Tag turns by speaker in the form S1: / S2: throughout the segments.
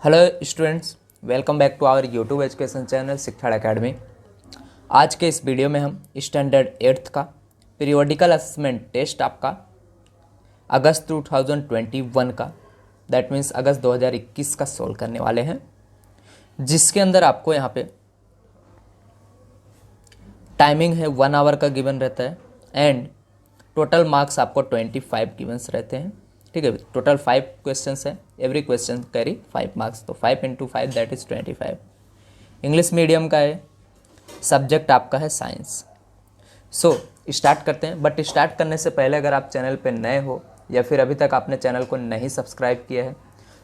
S1: Hello students, welcome back to our YouTube education channel Shiksha academy. आज के इस video में हम स्टैंडर्ड 8th का पीरियोडिकल असेसमेंट टेस्ट आपका अगस्त 2021 का, दैट मीन्स अगस्त 2021 का सोल्व करने वाले हैं, जिसके अंदर आपको यहाँ पे टाइमिंग है 1 आवर का गिवन रहता है एंड टोटल मार्क्स आपको 25 गिवन्स रहते हैं। ठीक है, टोटल 5 क्वेश्चंस हैं, एवरी क्वेश्चन कैरी 5 मार्क्स, तो 5 × 5 दैट इज़ 25। इंग्लिश मीडियम का है, सब्जेक्ट आपका है साइंस। सो स्टार्ट करते हैं, बट स्टार्ट करने से पहले अगर आप चैनल पे नए हो या फिर अभी तक आपने चैनल को नहीं सब्सक्राइब किया है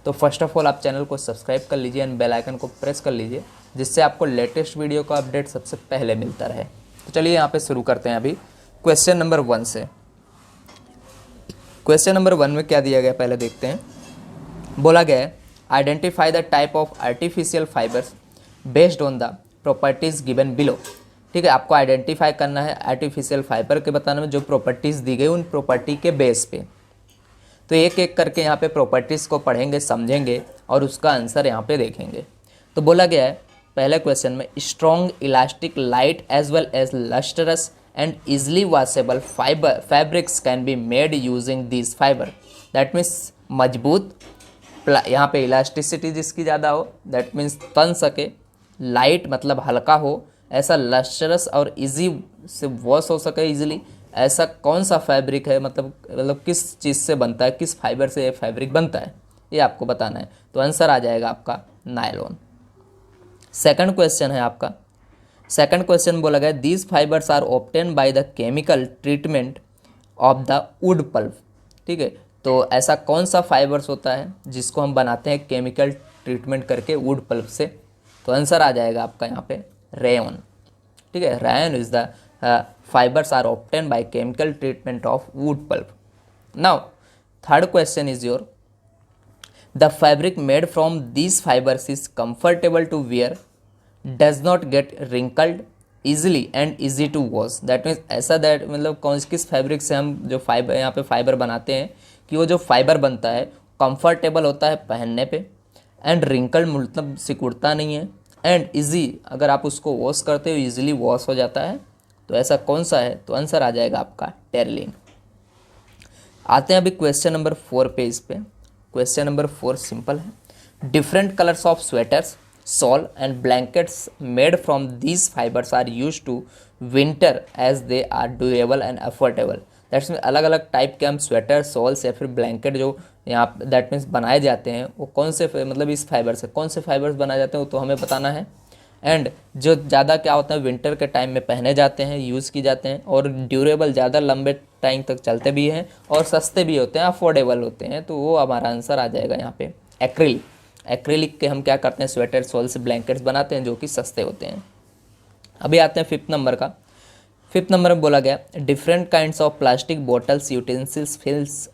S1: तो फर्स्ट ऑफ ऑल आप चैनल को सब्सक्राइब कर लीजिए एंड बेल आइकन को प्रेस कर लीजिए, जिससे आपको लेटेस्ट वीडियो का अपडेट सबसे पहले मिलता रहे। तो चलिए यहाँ पे शुरू करते हैं अभी क्वेश्चन नंबर 1 से। क्वेश्चन नंबर 1 में क्या दिया गया पहले देखते हैं। बोला गया है identify the type of artificial fibres based on the properties given below. ठीक है, आपको आइडेंटिफाई करना है आर्टिफिशियल फाइबर के बताने में जो प्रॉपर्टीज दी गई उन प्रॉपर्टी के बेस पे। तो एक एक करके यहाँ पे प्रॉपर्टीज को पढ़ेंगे, समझेंगे और उसका आंसर यहाँ पे देखेंगे। तो बोला गया है पहले क्वेश्चन में strong elastic light as well as lustrous and easily washable fabrics can be made using these fiber। that means मजबूत, यहाँ पे इलास्टिसिटी जिसकी ज़्यादा हो, दैट मीन्स तन सके, लाइट मतलब हल्का हो, ऐसा लस्टरस और इजी से वॉश हो सके इजीली, ऐसा कौन सा फैब्रिक है, मतलब किस चीज़ से बनता है, किस फाइबर से ये फैब्रिक बनता है, ये आपको बताना है। तो आंसर आ जाएगा आपका नायलॉन। सेकंड क्वेश्चन है आपका, सेकंड क्वेश्चन बोला गया these fibres are obtain by the chemical treatment of the wood pulp. ठीक है, तो ऐसा कौन सा फाइबर्स होता है जिसको हम बनाते हैं केमिकल ट्रीटमेंट करके वुड पल्प से। तो आंसर आ जाएगा आपका यहाँ पे रेयन। ठीक है, rayon is the fibres are obtain by chemical treatment of wood pulp. Now third question is your the fabric made from these fibres is comfortable to wear, does not get wrinkled easily and easy to wash. That means ऐसा that मतलब किस fabric से हम जो fibre यहाँ पे fibre बनाते हैं कि वो जो फाइबर बनता है कंफर्टेबल होता है पहनने पे एंड रिंकल्ड मतलब सिकुड़ता नहीं है एंड ईजी, अगर आप उसको वॉश करते हो ईजिली वॉश हो जाता है। तो ऐसा कौन सा है, तो आंसर आ जाएगा आपका टेरलिन। आते हैं अभी क्वेश्चन नंबर 4 पे। इस पे क्वेश्चन नंबर 4 सिंपल है। Different colours of sweaters, shawl and blankets made from these fibers are used to winter as they are durable and affordable। That's mean अलग अलग टाइप के हम स्वेटर, शॉल्स या फिर ब्लैंकेट जो यहाँ दैट मीन्स बनाए जाते हैं वो कौन से मतलब इस फाइबर से कौन से फाइबर्स बनाए जाते हैं वो तो हमें बताना है। एंड जो ज़्यादा क्या होता है विंटर के टाइम में पहने जाते हैं, यूज़ की जाते हैं और ड्यूरेबल ज़्यादा लंबे टाइम तक चलते भी हैं और सस्ते भी होते हैं, अफोर्डेबल होते हैं। तो वो हमारा आंसर आ जाएगा यहाँ पे एक्रिलिक। एक्रिलिक के हम क्या करते हैं स्वेटर, शॉल्स, ब्लैंकेट्स बनाते हैं जो कि सस्ते होते हैं। अभी आते हैं 5th नंबर का। 5th नंबर में बोला गया different kinds of plastic bottles, utensils,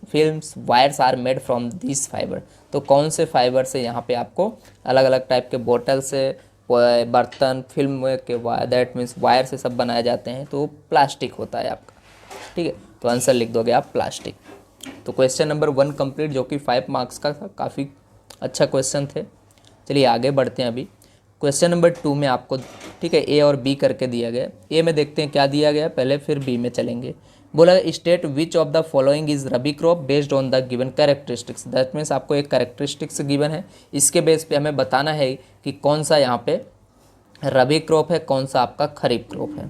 S1: films, wires are made from this fibre. तो कौन से फाइबर से यहाँ पे आपको अलग अलग टाइप के बॉटल से, बर्तन, फिल्म के दैट मीन्स वायर से सब बनाए जाते हैं, तो प्लास्टिक होता है आपका। ठीक है, तो आंसर लिख दोगे आप प्लास्टिक। तो क्वेश्चन नंबर 1 कंप्लीट, जो कि 5 मार्क्स का था, काफ़ी अच्छा क्वेश्चन थे। चलिए आगे बढ़ते हैं अभी क्वेश्चन नंबर 2 में आपको, ठीक है, ए और बी करके दिया गया। ए में देखते हैं क्या दिया गया पहले, फिर बी में चलेंगे। बोला state which of the following is rabi crop based on the given characteristics. That means आपको एक कैरेक्टरिस्टिक्स गिवन है, इसके बेस पे हमें बताना है कि कौन सा यहाँ पे रबी क्रॉप है, कौन सा आपका खरीफ क्रॉप है।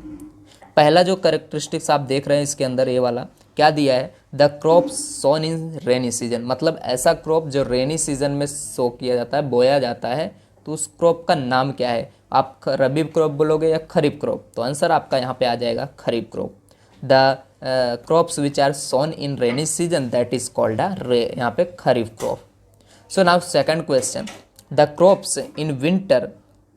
S1: पहला जो कैरेक्टरिस्टिक्स आप देख रहे हैं इसके अंदर, ये वाला क्या दिया है, the crop sown in rainy season, मतलब ऐसा क्रॉप जो रेनी सीजन में सो किया जाता है, बोया जाता है, तो उस क्रॉप का नाम क्या है। आप रबी क्रॉप बोलोगे या खरीफ क्रॉप, तो आंसर आपका यहाँ पे आ जाएगा kharif crop. The crops which are sown in rainy season that is called यहाँ पे kharif crop. So now second question, the crops in winter,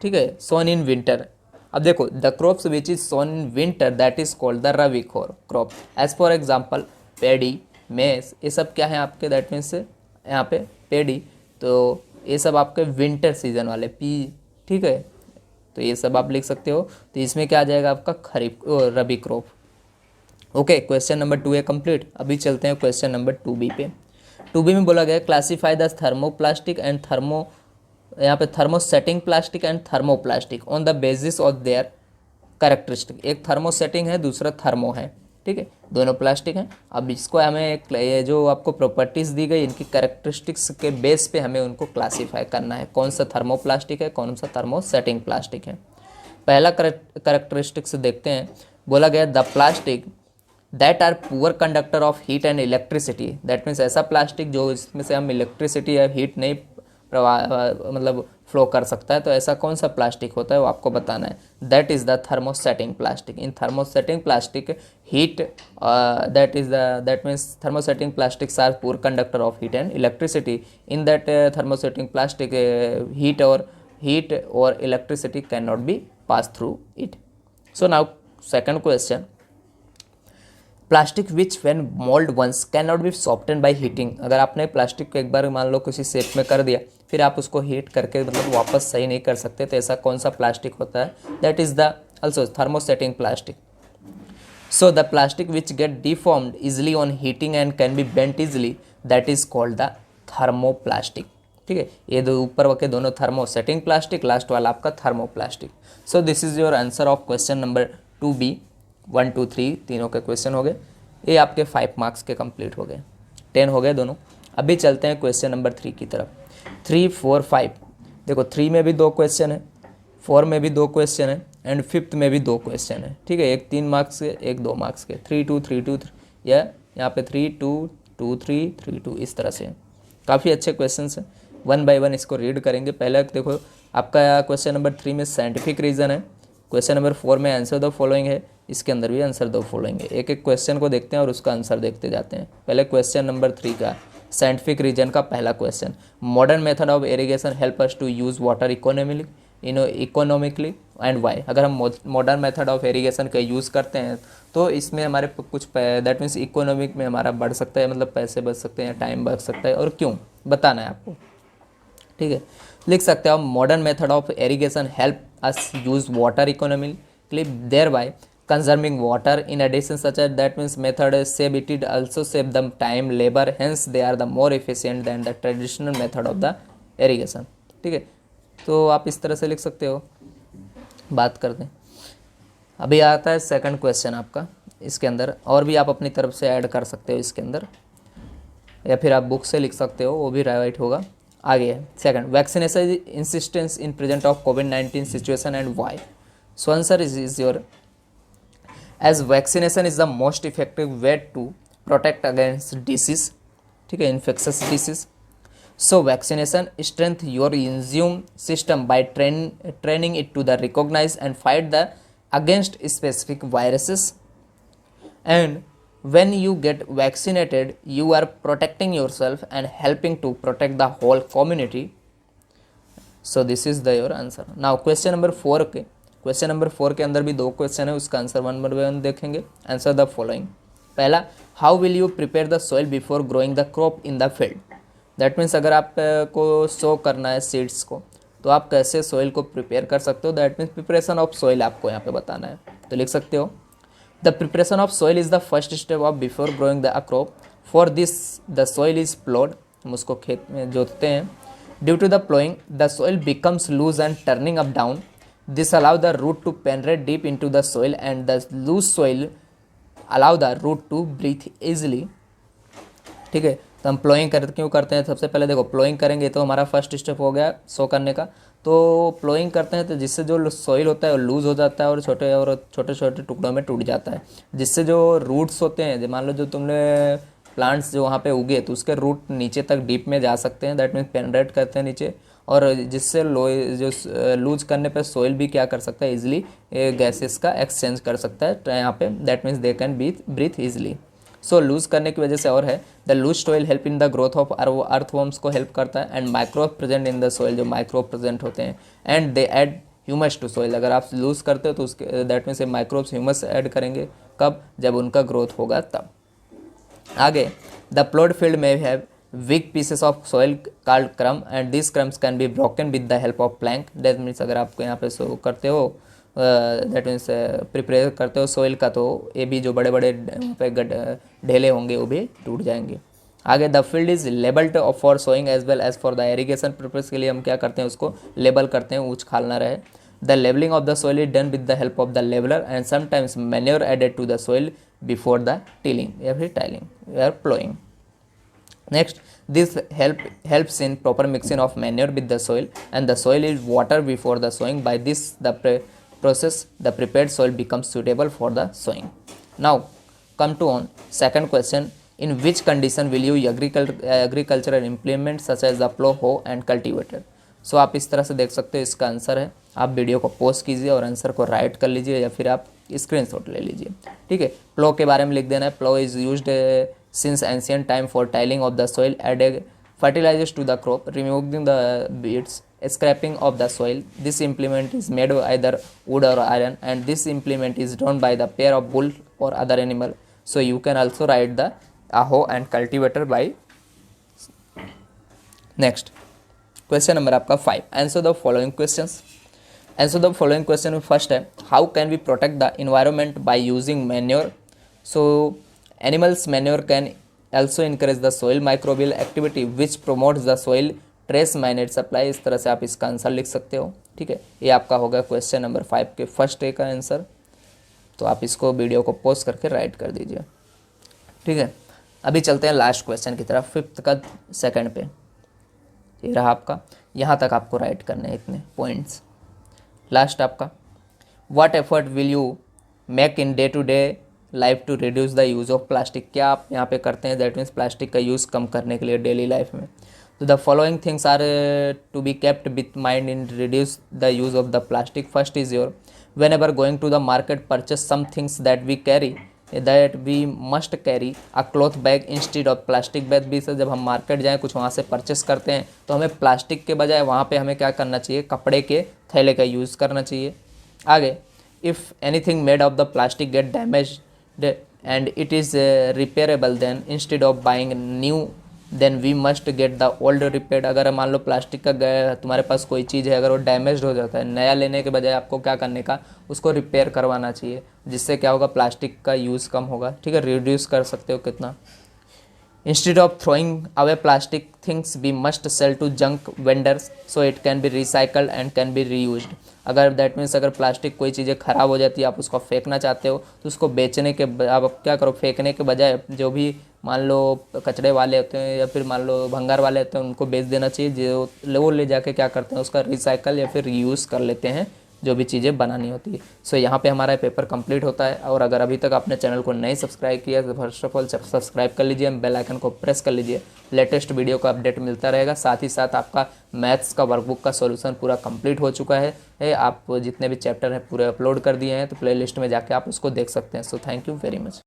S1: ठीक है, सोन इन विंटर। अब देखो the crops which is sown in winter that is called the rabi crop. As for example paddy, maize, ये सब क्या है आपके, दैट मीन्स यहाँ पे पेडी, तो ये सब आपके विंटर सीजन वाले पी, ठीक है, तो ये सब आप लिख सकते हो। तो इसमें क्या आ जाएगा आपका खरीफ रबी क्रॉप। ओके, क्वेश्चन नंबर 2 है कंप्लीट। अभी चलते हैं क्वेश्चन नंबर 2B पे। 2B में बोला गया क्लासीफाई द थर्मोप्लास्टिक एंड यहाँ पे thermosetting plastic and thermoplastic on the basis of their characteristic. एक थर्मोसेटिंग है, दूसरा थर्मो है, ठीक है, दोनों प्लास्टिक हैं। अब इसको हमें ये जो आपको प्रॉपर्टीज़ दी गई इनकी कैरेक्टरिस्टिक्स के बेस पे हमें उनको क्लासीफाई करना है, कौन सा थर्मोप्लास्टिक है, कौन सा थर्मोसेटिंग प्लास्टिक है। पहला कैरेक्टरिस्टिक्स देखते हैं। बोला गया the plastic that are poor conductor of heat and electricity. That means ऐसा प्लास्टिक जो इसमें से हम इलेक्ट्रिसिटी या हीट नहीं मतलब फ्लो कर सकता है, तो ऐसा कौन सा प्लास्टिक होता है वो आपको बताना है। That is the thermosetting plastic. In thermosetting plastic heat that means thermosetting plastics are poor conductor of heat and electricity. In that thermosetting plastic heat और electricity can not be pass through it. So now second question, plastic which when mould once can not be soften by heating. अगर आपने plastic को एक बार मान लो किसी shape में कर दिया, फिर आप उसको हीट करके मतलब वापस सही नहीं कर सकते, तो ऐसा कौन सा प्लास्टिक होता है। That is the also thermosetting plastic. So the plastic which get deformed easily on heating and can be bent easily, that is called the thermoplastic. ठीक है, ये दो ऊपर के दोनों थर्मोसेटिंग प्लास्टिक, लास्ट वाला आपका thermoplastic. So this is your answer of question number 2B। 1 2 3 तीनों के क्वेश्चन हो गए। ये आपके 5 मार्क्स के कंप्लीट हो गए, 10 हो गए दोनों। अभी चलते हैं क्वेश्चन नंबर 3 की तरफ। 3 4 5 देखो, 3 में भी 2 क्वेश्चन है, 4 में भी 2 क्वेश्चन है एंड 5th में भी 2 क्वेश्चन है। ठीक है, एक 3 मार्क्स के, एक 2 मार्क्स के। 3 2 3 2 या यहाँ पे 3 2 2 3 3 2 इस तरह से काफ़ी अच्छे क्वेश्चन हैं। 1 बाय 1 इसको रीड करेंगे। पहले देखो आपका क्वेश्चन नंबर 3 में साइंटिफिक रीज़न है, क्वेश्चन नंबर 4 में आंसर द फॉलोइंग है, इसके अंदर भी आंसर द फॉलोइंग है। एक एक क्वेश्चन को देखते हैं और उसका आंसर देखते जाते हैं। पहले क्वेश्चन नंबर 3 का साइंटिफिक रीजन का पहला question, modern method of irrigation help us to use water economically and why. अगर हम मॉडर्न मेथड ऑफ इरिगेशन का यूज़ करते हैं तो इसमें हमारे कुछ दैट मीन्स इकोनॉमिक में हमारा बढ़ सकता है, मतलब पैसे बच सकते हैं, टाइम बच सकता है, और क्यों बताना है आपको। ठीक है, लिख सकते हो modern method of irrigation help us use water economically thereby conserving water. In addition, such as that means method save it also save them time labor, hence they are the more efficient than the traditional method of the irrigation. ठीक है, तो आप इस तरह से लिख सकते हो। बात करते हैं, अभी आता है सेकंड क्वेश्चन आपका। इसके अंदर और भी आप अपनी तरफ से ऐड कर सकते हो इसके अंदर, या फिर आप बुक से लिख सकते हो, वो भी राइट होगा। आगे है second, vaccination insistence in present of कोविड-19 situation and why. So answer is your as vaccination is the most effective way to protect against disease. ठीक है, infectious disease. So vaccination strength your immune system by training it to the recognise and fight the against specific viruses, and when you get vaccinated you are protecting yourself and helping to protect the whole community. So this is the your answer. Now question number 4 के question number 4 के अंदर भी 2 question है, उसका answer 1 by 1 देखेंगे। Answer the following. पहला, how will you prepare the soil before growing the crop in the field. That means अगर आपको सो करना है सीड्स को, तो आप कैसे सोइल को प्रिपेयर कर सकते हो। That means preparation of soil आपको यहाँ पे बताना है, तो लिख सकते हो The preparation of soil is the first step of before growing the crop. For this, the soil is plowed. हम उसको खेत में जोतते हैं। Due to the plowing, the soil becomes loose and turning up down. This allow the root to penetrate deep into the soil, and the loose soil allow the root to breathe easily. ठीक है, तो हम ploughing क्यों करते हैं। सबसे पहले देखो, प्लोइंग करेंगे तो हमारा फर्स्ट स्टेप हो गया सो करने का। तो प्लोइंग करते हैं तो जिससे जो सॉइल होता है वो लूज़ हो जाता है और छोटे छोटे टुकड़ों में टूट जाता है, जिससे जो रूट्स होते हैं, मान लो जो तुमने प्लांट्स जो वहाँ पे उगे तो उसके रूट नीचे तक डीप में जा सकते हैं। दैट मीन्स पेनिट्रेट करते हैं नीचे, और जिससे जो लूज करने पे सॉइल भी क्या कर सकता है, ईजिली गैसेस का एक्सचेंज कर सकता है यहाँ पे। That means they can breathe easily. So loose करने की वजह से और है, the loose soil help in the growth of earthworms को हेल्प करता है, and microbe present in the soil, जो माइक्रोब प्रेजेंट होते हैं, and they add humus to soil. अगर आप लूज करते हो तो उसके that means microbes humus add करेंगे, कब, जब उनका ग्रोथ होगा तब। आगे, द प्लॉड फील्ड में have weak pieces of soil called crumb, and this crumbs can be broken with the help of plank. That means अगर आपको यहाँ पे सो करते हो, दैट मीन्स प्रिपेयर करते हो सॉइल का, तो ये भी जो बड़े बड़े पे ढेले होंगे वो भी टूट जाएंगे। आगे the field is levelled for sowing as well as for the irrigation purpose के लिए हम क्या करते हैं, उसको लेबल करते हैं, ऊँच खाल ना रहे। The levelling of the soil is done with the help of the लेबलर and sometimes manure added to the soil before the tilling या फिर टाइलिंग या ploughing. Next, this helps in proper mixing of manure with the soil, and the soil is watered before the sowing. By this, the process, the prepared soil becomes suitable for the sowing. Now, come to on second question. In which condition will you agricultural implements such as the plow, hoe and cultivator? सो आप इस तरह से देख सकते हो, इसका answer है। आप वीडियो को पॉज कीजिए और आंसर को राइट कर लीजिए या फिर आप स्क्रीनशॉट ले लीजिए। ठीक है, प्लो के बारे में लिख देना है। Plough is used since ancient time for tiling of the soil, adding fertilizers to the crop, removing the weeds, scraping of the soil. This implement is made of either wood or iron, and this implement is drawn by the pair of bull or other animal. So you can also write the hoe and cultivator by next question number आपका 5. Answer the following questions. Answer the following question में first है, how can we protect the environment by using manure? So animals manure can also encourage the soil microbial activity which promotes the soil trace mineral supply. इस तरह से आप इसका answer लिख सकते हो। ठीक है, ये आपका होगा क्वेश्चन नंबर 5 के फर्स्ट ए का आंसर। तो आप इसको वीडियो को पॉज करके राइट कर दीजिए। ठीक है, अभी चलते हैं लास्ट क्वेश्चन की तरफ, 5th का सेकंड पे। ये रहा आपका, यहाँ तक आपको राइट करने हैं इतने पॉइंट्स। लास्ट आपका, what effort will you make in day to day life to reduce the use of plastic? क्या आप यहाँ पे करते हैं, दैट मीन्स प्लास्टिक का यूज़ कम करने के लिए डेली लाइफ में? तो the following things are to be kept with mind in reduce the use of the plastic. First is your, whenever going to the market purchase some things that we carry that we must carry a cloth bag instead of plastic bag. भी से जब हम market जाएँ कुछ वहाँ से purchase करते हैं तो हमें प्लास्टिक के बजाय वहाँ पे हमें क्या करना चाहिए, कपड़े के थैले का यूज़ करना चाहिए। आगे, if anything made of the plastic gate damage and it is repairable, then instead of buying new then we must get the old repaired। अगर मान लो प्लास्टिक का तुम्हारे पास कोई चीज़ है, अगर वो डैमेज हो जाता है, नया लेने के बजाय आपको क्या करने का, उसको रिपेयर करवाना चाहिए, जिससे क्या होगा, प्लास्टिक का यूज़ कम होगा। ठीक है, रिड्यूस कर सकते हो कितना। Instead of throwing away plastic things, we must sell to junk vendors so it can be recycled and can be reused। अगर दैट मीन्स अगर प्लास्टिक कोई चीज़ें ख़राब हो जाती है, आप उसको फेंकना चाहते हो, तो उसको बेचने के आप क्या करो, फेंकने के बजाय जो भी मान लो कचड़े वाले होते हैं या फिर मान लो भंगार वाले होते हैं, उनको बेच देना चाहिए। जो वो ले जाके क्या करते हैं, उसका रिसाइकल या फिर रीयूज़ कर लेते हैं जो भी चीज़ें बनानी होती है। सो यहाँ पे हमारा पेपर कंप्लीट होता है। और अगर अभी तक आपने चैनल को नहीं सब्सक्राइब किया तो फर्स्ट ऑफ ऑल सब्सक्राइब कर लीजिए, बेल आइकन को प्रेस कर लीजिए, लेटेस्ट वीडियो का अपडेट मिलता रहेगा। साथ ही साथ आपका मैथ्स का वर्कबुक का सॉल्यूशन पूरा कंप्लीट हो चुका है। आप जितने भी चैप्टर हैं पूरे अपलोड कर दिए हैं, तो प्लेलिस्ट में जाके आप उसको देख सकते हैं। So thank you very much.